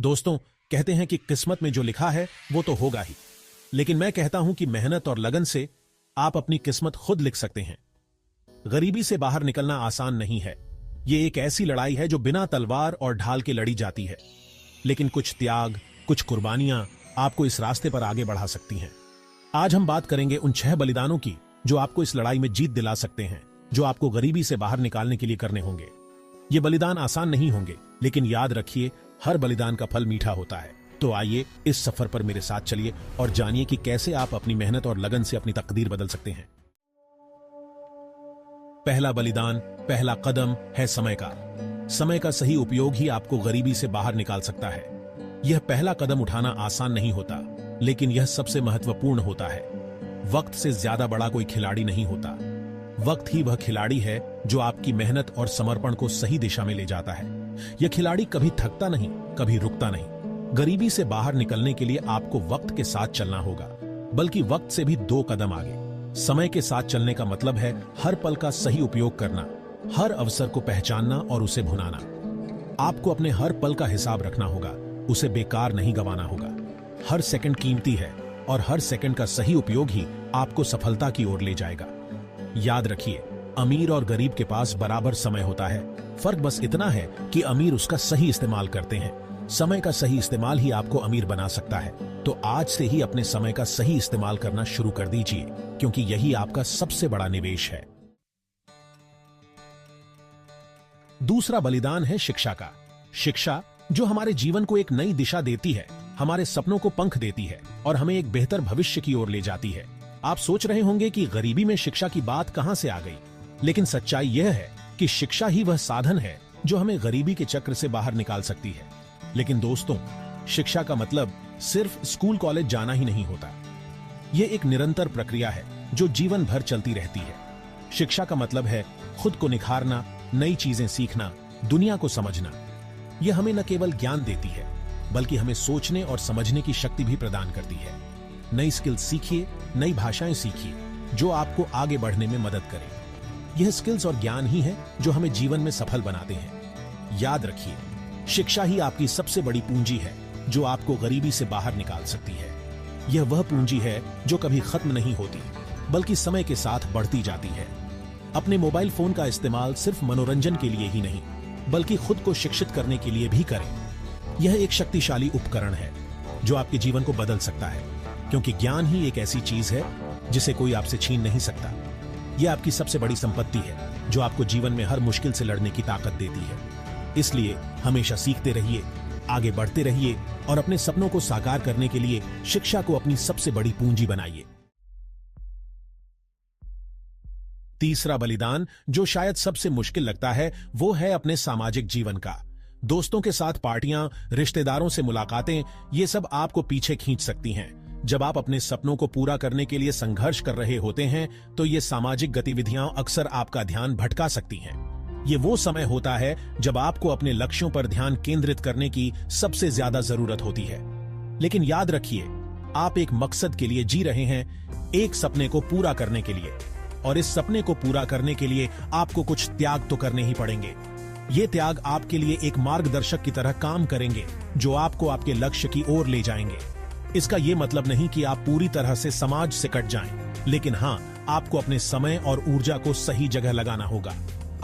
दोस्तों, कहते हैं कि किस्मत में जो लिखा है वो तो होगा ही, लेकिन मैं कहता हूं कि मेहनत और लगन से आप अपनी किस्मत खुद लिख सकते हैं। गरीबी से बाहर निकलना आसान नहीं है। ये एक ऐसी लड़ाई है जो बिना तलवार और ढाल के लड़ी जाती है, लेकिन कुछ त्याग, कुछ कुर्बानियां आपको इस रास्ते पर आगे बढ़ा सकती हैं। आज हम बात करेंगे उन 6 बलिदानों की जो आपको इस लड़ाई में जीत दिला सकते हैं, जो आपको गरीबी से बाहर निकालने के लिए करने होंगे। ये बलिदान आसान नहीं होंगे, लेकिन याद रखिए, हर बलिदान का फल मीठा होता है। तो आइए इस सफर पर मेरे साथ चलिए और जानिए कि कैसे आप अपनी मेहनत और लगन से अपनी तकदीर बदल सकते हैं। पहला बलिदान, पहला कदम है समय का। समय का सही उपयोग ही आपको गरीबी से बाहर निकाल सकता है। यह पहला कदम उठाना आसान नहीं होता, लेकिन यह सबसे महत्वपूर्ण होता है। वक्त से ज्यादा बड़ा कोई खिलाड़ी नहीं होता। वक्त ही वह खिलाड़ी है जो आपकी मेहनत और समर्पण को सही दिशा में ले जाता है। यह खिलाड़ी कभी थकता नहीं, कभी रुकता नहीं। गरीबी से बाहर निकलने के लिए आपको वक्त के साथ चलना होगा, बल्कि वक्त से भी 2 कदम आगे। समय के साथ चलने का मतलब है हर पल का सही उपयोग करना, हर अवसर को पहचानना और उसे भुनाना। आपको अपने हर पल का हिसाब रखना होगा, उसे बेकार नहीं गंवाना होगा। हर सेकंड कीमती है और हर सेकंड का सही उपयोग ही आपको सफलता की ओर ले जाएगा। याद रखिए, अमीर और गरीब के पास बराबर समय होता है। फर्क बस इतना है कि अमीर उसका सही इस्तेमाल करते हैं। समय का सही इस्तेमाल ही आपको अमीर बना सकता है। तो आज से ही अपने समय का सही इस्तेमाल करना शुरू कर दीजिए, क्योंकि यही आपका सबसे बड़ा निवेश है। दूसरा बलिदान है शिक्षा का। शिक्षा जो हमारे जीवन को एक नई दिशा देती है, हमारे सपनों को पंख देती है और हमें एक बेहतर भविष्य की ओर ले जाती है। आप सोच रहे होंगे कि गरीबी में शिक्षा की बात कहां से आ गई, लेकिन सच्चाई यह है कि शिक्षा ही वह साधन है जो हमें गरीबी के चक्र से बाहर निकाल सकती है। लेकिन दोस्तों, शिक्षा का मतलब सिर्फ स्कूल कॉलेज जाना ही नहीं होता। यह एक निरंतर प्रक्रिया है जो जीवन भर चलती रहती है। शिक्षा का मतलब है खुद को निखारना, नई चीजें सीखना, दुनिया को समझना। यह हमें न केवल ज्ञान देती है, बल्कि हमें सोचने और समझने की शक्ति भी प्रदान करती है। नई स्किल्स सीखिए, नई भाषाएं सीखिए, जो आपको आगे बढ़ने में मदद करे। यह स्किल्स और ज्ञान ही है जो हमें जीवन में सफल बनाते हैं। याद रखिए, शिक्षा ही आपकी सबसे बड़ी पूंजी है जो आपको गरीबी से बाहर निकाल सकती है। यह वह पूंजी है जो कभी खत्म नहीं होती, बल्कि समय के साथ बढ़ती जाती है। अपने मोबाइल फोन का इस्तेमाल सिर्फ मनोरंजन के लिए ही नहीं, बल्कि खुद को शिक्षित करने के लिए भी करें। यह एक शक्तिशाली उपकरण है जो आपके जीवन को बदल सकता है, क्योंकि ज्ञान ही एक ऐसी चीज है जिसे कोई आपसे छीन नहीं सकता। यह आपकी सबसे बड़ी संपत्ति है जो आपको जीवन में हर मुश्किल से लड़ने की ताकत देती है। इसलिए हमेशा सीखते रहिए, आगे बढ़ते रहिए और अपने सपनों को साकार करने के लिए शिक्षा को अपनी सबसे बड़ी पूंजी बनाइए। तीसरा बलिदान, जो शायद सबसे मुश्किल लगता है, वो है अपने सामाजिक जीवन का। दोस्तों के साथ पार्टियां, रिश्तेदारों से मुलाकातें, ये सब आपको पीछे खींच सकती हैं। जब आप अपने सपनों को पूरा करने के लिए संघर्ष कर रहे होते हैं, तो ये सामाजिक गतिविधियां अक्सर आपका ध्यान भटका सकती हैं। ये वो समय होता है जब आपको अपने लक्ष्यों पर ध्यान केंद्रित करने की सबसे ज्यादा जरूरत होती है। लेकिन याद रखिए, आप एक मकसद के लिए जी रहे हैं, एक सपने को पूरा करने के लिए। और इस सपने को पूरा करने के लिए आपको कुछ त्याग तो करने ही पड़ेंगे। ये त्याग आपके लिए एक मार्गदर्शक की तरह काम करेंगे, जो आपको आपके लक्ष्य की ओर ले जाएंगे। इसका यह मतलब नहीं कि आप पूरी तरह से समाज से कट जाएं, लेकिन हाँ, आपको अपने समय और ऊर्जा को सही जगह लगाना होगा।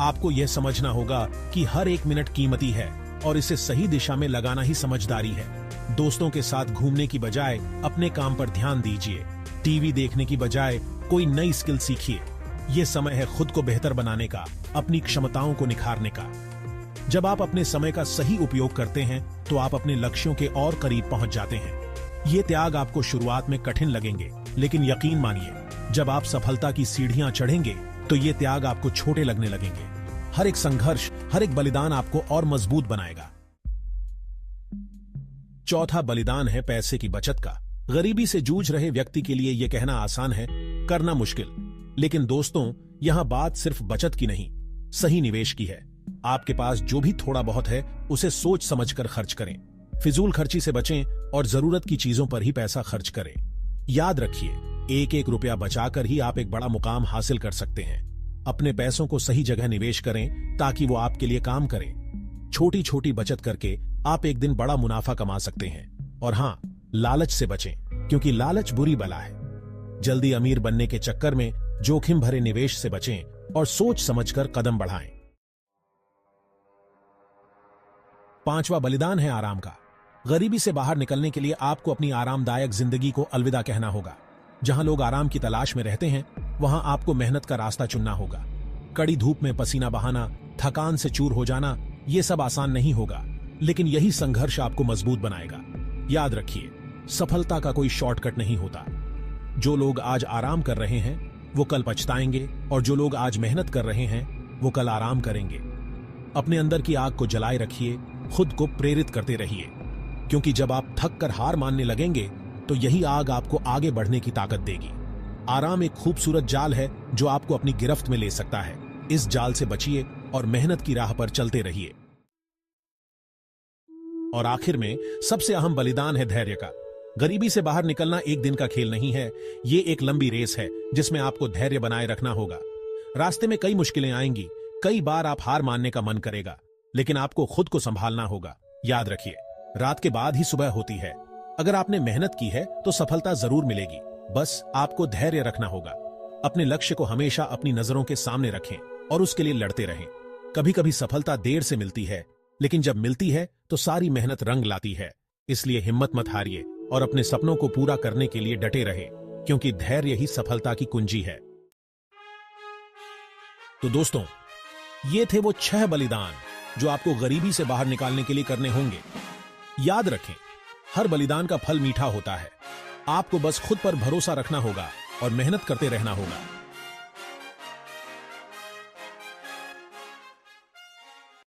आपको यह समझना होगा कि हर एक मिनट कीमती है और इसे सही दिशा में लगाना ही समझदारी है। दोस्तों के साथ घूमने की बजाय अपने काम पर ध्यान दीजिए। टीवी देखने की बजाय कोई नई स्किल सीखिए। यह समय है खुद को बेहतर बनाने का, अपनी क्षमताओं को निखारने का। जब आप अपने समय का सही उपयोग करते हैं, तो आप अपने लक्ष्यों के और करीब पहुंच जाते हैं। ये त्याग आपको शुरुआत में कठिन लगेंगे, लेकिन यकीन मानिए, जब आप सफलता की सीढ़ियां चढ़ेंगे, तो ये त्याग आपको छोटे लगने लगेंगे। हर एक संघर्ष, हर एक बलिदान आपको और मजबूत बनाएगा। चौथा बलिदान है पैसे की बचत का। गरीबी से जूझ रहे व्यक्ति के लिए यह कहना आसान है, करना मुश्किल। लेकिन दोस्तों, यहां बात सिर्फ बचत की नहीं, सही निवेश की है। आपके पास जो भी थोड़ा बहुत है, उसे सोच समझकर खर्च करें। फिजूल खर्ची से बचें और जरूरत की चीजों पर ही पैसा खर्च करें। याद रखिए, एक एक रुपया बचाकर ही आप एक बड़ा मुकाम हासिल कर सकते हैं। अपने पैसों को सही जगह निवेश करें ताकि वो आपके लिए काम करें। छोटी छोटी बचत करके आप एक दिन बड़ा मुनाफा कमा सकते हैं। और हां, लालच से बचें, क्योंकि लालच बुरी बला है। जल्दी अमीर बनने के चक्कर में जोखिम भरे निवेश से बचें और सोच समझकर कदम बढ़ाएं। पांचवा बलिदान है आराम का। गरीबी से बाहर निकलने के लिए आपको अपनी आरामदायक जिंदगी को अलविदा कहना होगा। जहां लोग आराम की तलाश में रहते हैं, वहां आपको मेहनत का रास्ता चुनना होगा। कड़ी धूप में पसीना बहाना, थकान से चूर हो जाना, यह सब आसान नहीं होगा, लेकिन यही संघर्ष आपको मजबूत बनाएगा। याद रखिए, सफलता का कोई शॉर्टकट नहीं होता। जो लोग आज आराम कर रहे हैं वो कल पछताएंगे, और जो लोग आज मेहनत कर रहे हैं वो कल आराम करेंगे। अपने अंदर की आग को जलाए रखिए, खुद को प्रेरित करते रहिए, क्योंकि जब आप थक कर हार मानने लगेंगे तो यही आग आपको आगे बढ़ने की ताकत देगी। आराम एक खूबसूरत जाल है जो आपको अपनी गिरफ्त में ले सकता है। इस जाल से बचिए और मेहनत की राह पर चलते रहिए। और आखिर में सबसे अहम बलिदान है धैर्य का। गरीबी से बाहर निकलना एक दिन का खेल नहीं है, ये एक लंबी रेस है जिसमें आपको धैर्य बनाए रखना होगा। रास्ते में कई मुश्किलें आएंगी, कई बार आप हार मानने का मन करेगा, लेकिन आपको खुद को संभालना होगा। याद रखिए, रात के बाद ही सुबह होती है। अगर आपने मेहनत की है तो सफलता जरूर मिलेगी, बस आपको धैर्य रखना होगा। अपने लक्ष्य को हमेशा अपनी नजरों के सामने रखें और उसके लिए लड़ते रहें। कभी कभी सफलता देर से मिलती है, लेकिन जब मिलती है तो सारी मेहनत रंग लाती है। इसलिए हिम्मत मत हारिए और अपने सपनों को पूरा करने के लिए डटे रहें, क्योंकि धैर्य ही सफलता की कुंजी है। तो दोस्तों, ये थे वो 6 बलिदान जो आपको गरीबी से बाहर निकालने के लिए करने होंगे। याद रखें, हर बलिदान का फल मीठा होता है। आपको बस खुद पर भरोसा रखना होगा और मेहनत करते रहना होगा।